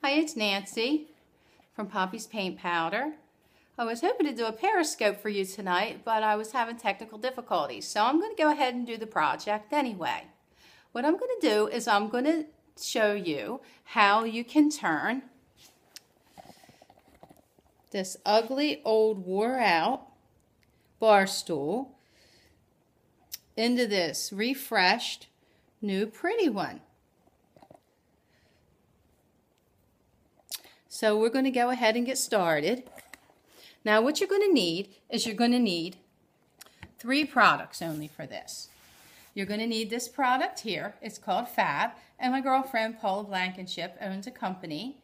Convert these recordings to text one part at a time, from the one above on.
Hi, it's Nancy from Poppy's Paint Powder. I was hoping to do a periscope for you tonight, but I was having technical difficulties, so I'm going to go ahead and do the project anyway. What I'm going to do is I'm going to show you how you can turn this ugly, old, wore-out bar stool into this refreshed, new, pretty one. So we're going to go ahead and get started. Now what you're going to need is you're going to need 3 products only for this. You're going to need this product here. It's called Fab, and my girlfriend Paula Blankenship owns a company,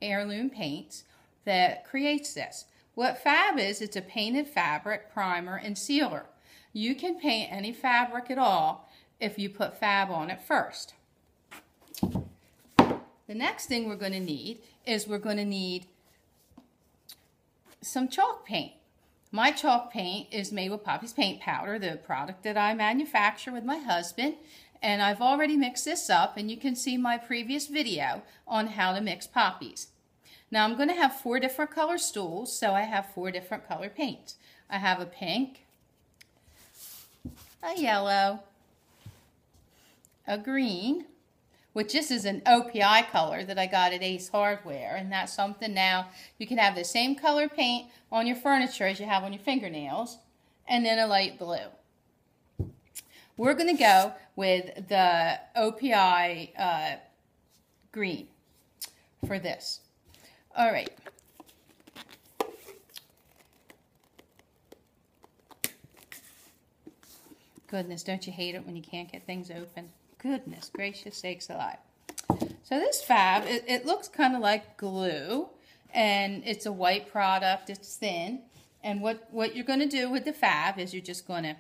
Heirloom Paints, that creates this. What Fab is, it's a painted fabric, primer, and sealer. You can paint any fabric at all if you put Fab on it first. The next thing we're going to need is we're going to need some chalk paint. My chalk paint is made with Poppy's Paint Powder, the product that I manufacture with my husband, and I've already mixed this up, and you can see my previous video on how to mix poppies. Now I'm going to have 4 different color stools, so I have 4 different color paints. I have a pink, a yellow, a green, which this is an OPI color that I got at Ace Hardware, and that's something now you can have the same color paint on your furniture as you have on your fingernails, and then a light blue. We're going to go with the OPI green for this. All right. Goodness, don't you hate it when you can't get things open? Goodness gracious sakes alive. So this Fab, it looks kind of like glue, and it's a white product, it's thin. And what you're going to do with the Fab is you're just going to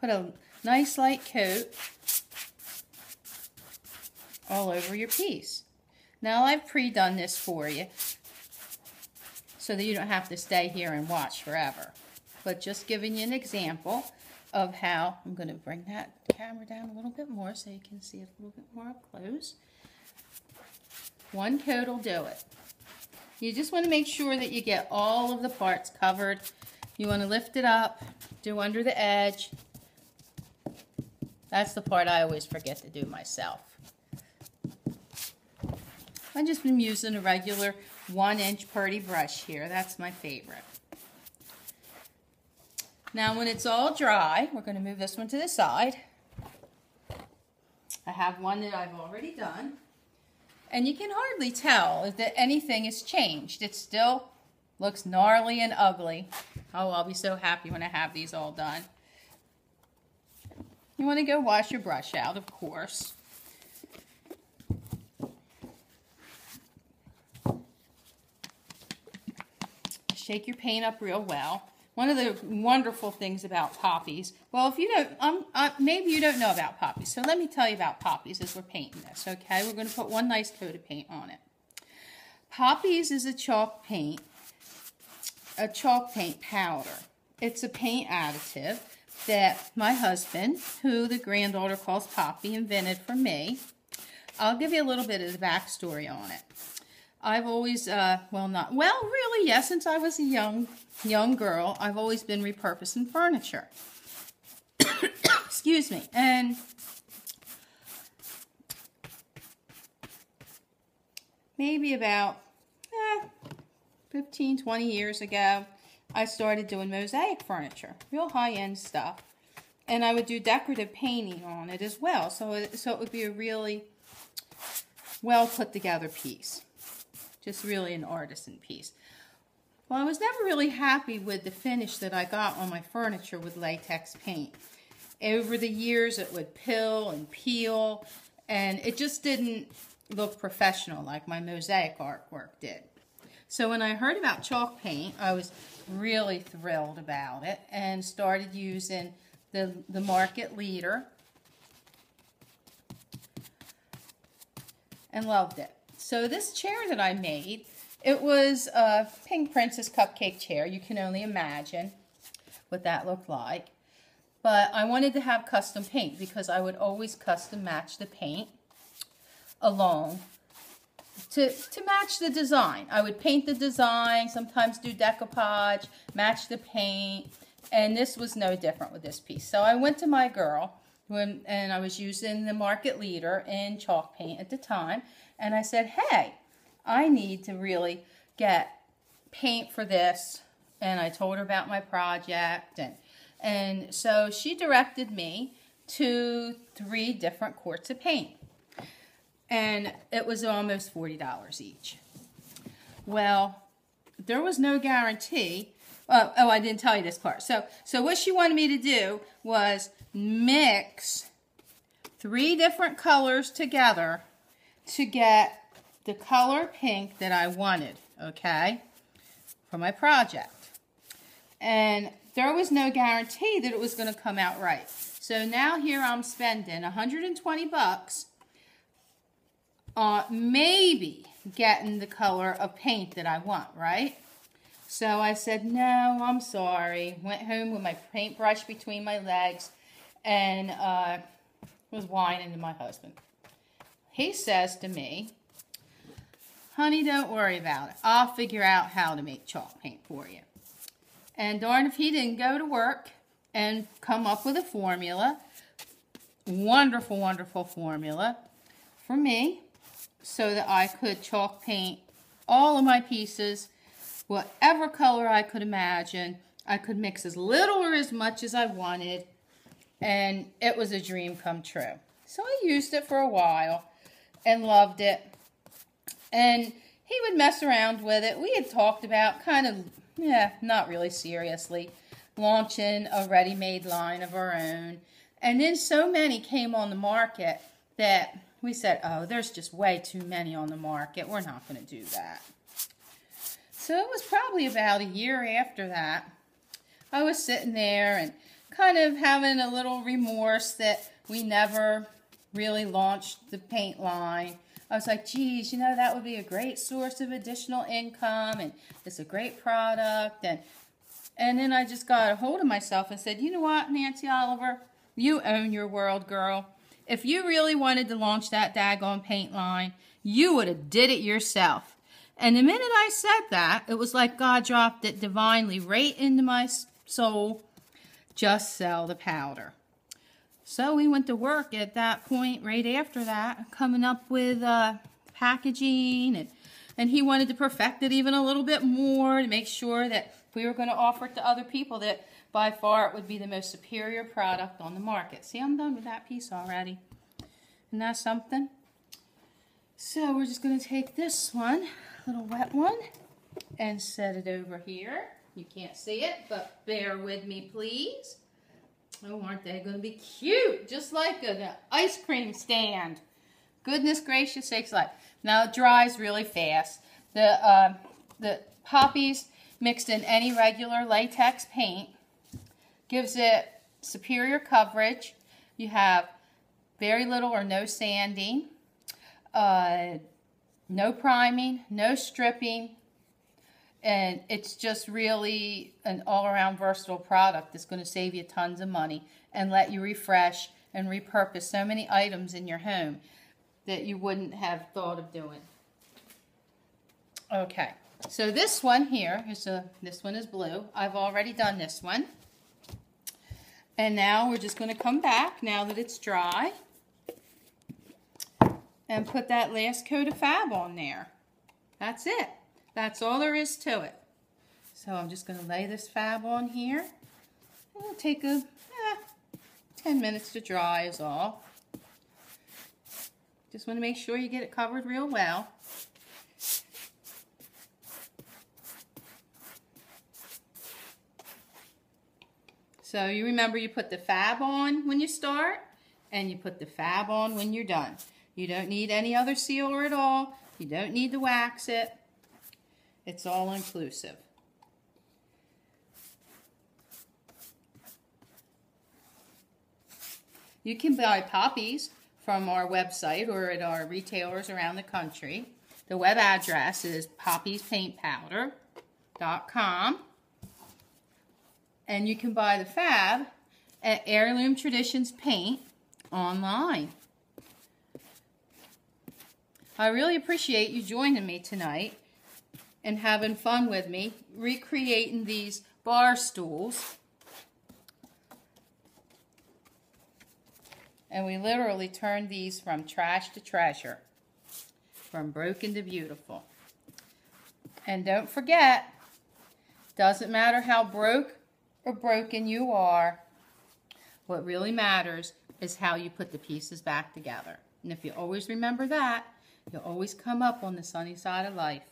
put a nice light coat all over your piece. Now I've pre-done this for you so that you don't have to stay here and watch forever. But just giving you an example of how, I'm going to bring that camera down a little bit more so you can see it a little bit more up close. One coat will do it. You just want to make sure that you get all of the parts covered. You want to lift it up, do under the edge. That's the part I always forget to do myself. I've just been using a regular 1-inch purdy brush here. That's my favorite. Now when it's all dry, we're going to move this one to the side. I have one that I've already done. And you can hardly tell that anything has changed. It still looks gnarly and ugly. Oh, I'll be so happy when I have these all done. You want to go wash your brush out, of course. Shake your paint up real well. One of the wonderful things about poppies, well, if you don't, maybe you don't know about poppies, so let me tell you about poppies as we're painting this, okay? We're going to put one nice coat of paint on it. Poppies is a chalk paint powder. It's a paint additive that my husband, who the granddaughter calls Poppy, invented for me. I'll give you a little bit of the backstory on it. I've always, since I was a young girl, I've always been repurposing furniture. Excuse me. And maybe about 15, 20 years ago, I started doing mosaic furniture, real high-end stuff. And I would do decorative painting on it as well, so it would be a really well put together piece. Just really an artisan piece. Well, I was never really happy with the finish that I got on my furniture with latex paint. Over the years, it would pill and peel, and it just didn't look professional like my mosaic artwork did. So when I heard about chalk paint, I was really thrilled about it and started using the market leader and loved it. So this chair that I made, it was a Pink Princess cupcake chair. You can only imagine what that looked like. But I wanted to have custom paint because I would always custom match the paint along to match the design. I would paint the design, sometimes do decoupage, match the paint, and this was no different with this piece. So I went to my girl, and I was using the market leader in chalk paint at the time, and I said, hey, I need to really get paint for this, and I told her about my project, and so she directed me to 3 different quarts of paint. And it was almost $40 each. Well, there was no guarantee. Oh, I didn't tell you this part. So what she wanted me to do was mix 3 different colors together to get the color pink that I wanted, okay, for my project. And there was no guarantee that it was going to come out right. So now here I'm spending $120 maybe getting the color of paint that I want, right? So I said, no, I'm sorry. Went home with my paintbrush between my legs and was whining to my husband. He says to me, honey, don't worry about it. I'll figure out how to make chalk paint for you. And darn if he didn't go to work and come up with a formula, wonderful, wonderful formula for me, so that I could chalk paint all of my pieces, whatever color I could imagine. I could mix as little or as much as I wanted, and it was a dream come true. So I used it for a while and loved it, and he would mess around with it. We had talked about kind of, not really seriously, launching a ready-made line of our own, and then so many came on the market that we said, oh, there's just way too many on the market. We're not going to do that. So it was probably about a year after that, I was sitting there and kind of having a little remorse that we never really launched the paint line. I was like, geez, that would be a great source of additional income, and it's a great product. And then I just got a hold of myself and said, you know what, Nancy Oliver, you own your world, girl. If you really wanted to launch that daggone paint line, you would have did it yourself. And the minute I said that, it was like God dropped it divinely right into my soul. Just sell the powder. So we went to work at that point, right after that, coming up with packaging. And he wanted to perfect it even a little bit more to make sure that if we were going to offer it to other people, that by far it would be the most superior product on the market. See, I'm done with that piece already. Isn't that something? So we're just going to take this one, little wet one, and set it over here. You can't see it, but bear with me, please. Oh, aren't they going to be cute? Just like an ice cream stand. Goodness gracious sakes alive. Now it dries really fast. The poppies mixed in any regular latex paint gives it superior coverage. You have very little or no sanding, no priming, no stripping, and it's just really an all-around versatile product that's going to save you tons of money and let you refresh and repurpose so many items in your home that you wouldn't have thought of doing. Okay, so this one here, this one is blue. I've already done this one. And now we're just going to come back, now that it's dry, and put that last coat of fab on there. That's it. That's all there is to it. So I'm just going to lay this fab on here. It'll take 10 minutes to dry is all. Just want to make sure you get it covered real well. So you remember you put the fab on when you start, and you put the fab on when you're done. You don't need any other sealer at all. You don't need to wax it. It's all inclusive. You can buy poppies from our website or at our retailers around the country. The web address is poppiespaintpowder.com. And you can buy the fab at Heirloom Traditions Paint online. I really appreciate you joining me tonight and having fun with me, recreating these bar stools. And we literally turned these from trash to treasure, from broken to beautiful. And don't forget, doesn't matter how broke or broken you are, what really matters is how you put the pieces back together. And if you always remember that, you'll always come up on the sunny side of life.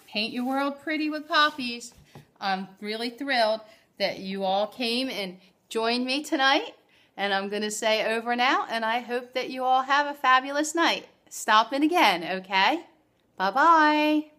Paint your world pretty with poppies. I'm really thrilled that you all came and joined me tonight. And I'm going to say over now, and I hope that you all have a fabulous night. Stop in again, okay? Bye-bye.